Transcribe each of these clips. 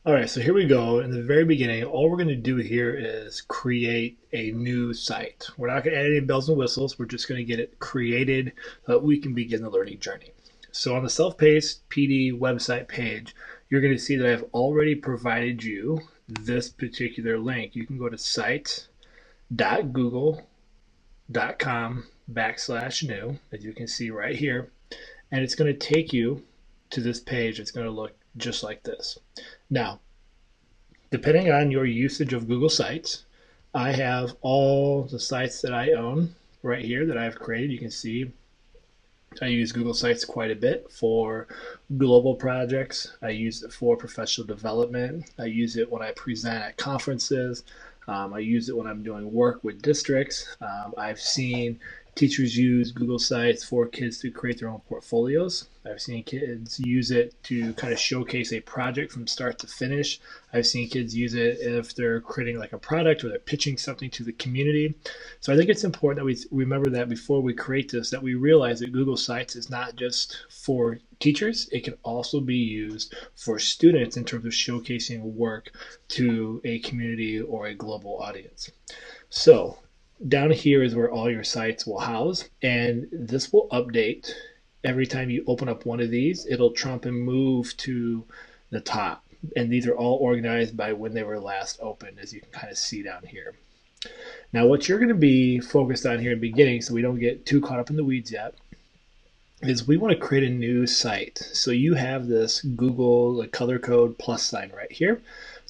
All right, so here we go. In the very beginning, all we're going to do here is create a new site. We're not going to add any bells and whistles. We're just going to get it created so that we can begin the learning journey. So on the self-paced PD website page, you're going to see that I've already provided you this particular link. You can go to site.google.com/new, as you can see right here, and it's going to take you to this page. It's going to look just like this. Now, depending on your usage of Google Sites, I have all the sites that I own right here that I've created. You can see I use Google Sites quite a bit for global projects. I use it for professional development. I use it when I present at conferences. I use it when I'm doing work with districts. I've seen teachers use Google Sites for kids to create their own portfolios. I've seen kids use it to kind of showcase a project from start to finish. I've seen kids use it if they're creating like a product or they're pitching something to the community. So I think it's important that we remember that before we create this, that we realize that Google Sites is not just for teachers. It can also be used for students in terms of showcasing work to a community or a global audience. So down here is where all your sites will house, and this will update every time you open up one of these. It'll trump and move to the top, and these are all organized by when they were last opened, as you can kind of see down here. Now what you're going to be focused on here in the beginning, so we don't get too caught up in the weeds yet, is we want to create a new site. So you have this Google the color code plus sign right here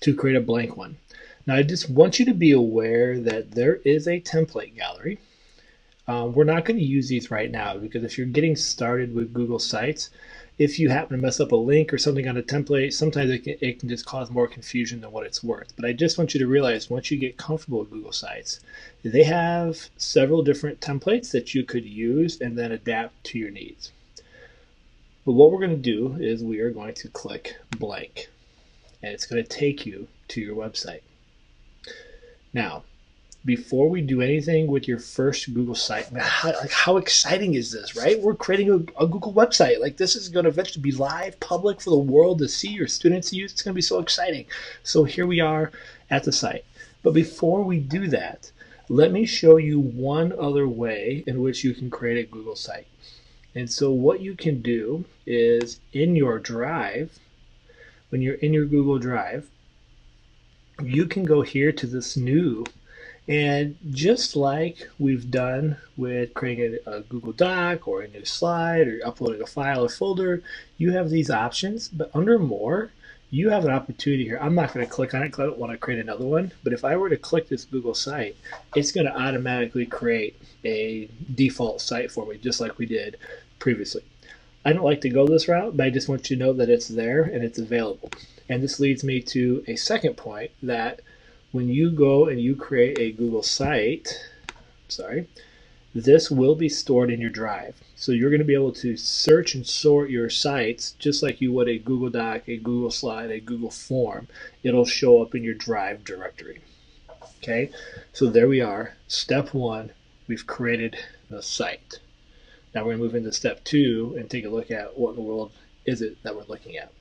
to create a blank one. Now, I just want you to be aware that there is a template gallery. We're not going to use these right now because if you're getting started with Google Sites, if you happen to mess up a link or something on a template, sometimes it can just cause more confusion than what it's worth. But I just want you to realize once you get comfortable with Google Sites, they have several different templates that you could use and then adapt to your needs. But what we're going to do is we are going to click blank, and it's going to take you to your website. Now, before we do anything with your first Google site, man, how exciting is this, right? We're creating a Google website. Like, this is going to eventually be live, public for the world to see, your students to use. It's going to be so exciting. So here we are at the site. But before we do that, let me show you one other way in which you can create a Google site. And so what you can do is in your Drive, when you're in your Google Drive, you can go here to this new, and just like we've done with creating a Google Doc or a new slide or uploading a file or folder, you have these options. But under more, you have an opportunity here. I'm not going to click on it because I don't want to create another one. But if I were to click this Google site, it's going to automatically create a default site for me, just like we did previously. I don't like to go this route, but I just want you to know that it's there and it's available. And this leads me to a second point, that when you go and you create a Google site, this will be stored in your Drive. So you're going to be able to search and sort your sites just like you would a Google Doc, a Google Slide, a Google Form. It'll show up in your Drive directory. Okay, so there we are. Step one, we've created the site. Now we're going to move into step two and take a look at what in the world is it that we're looking at.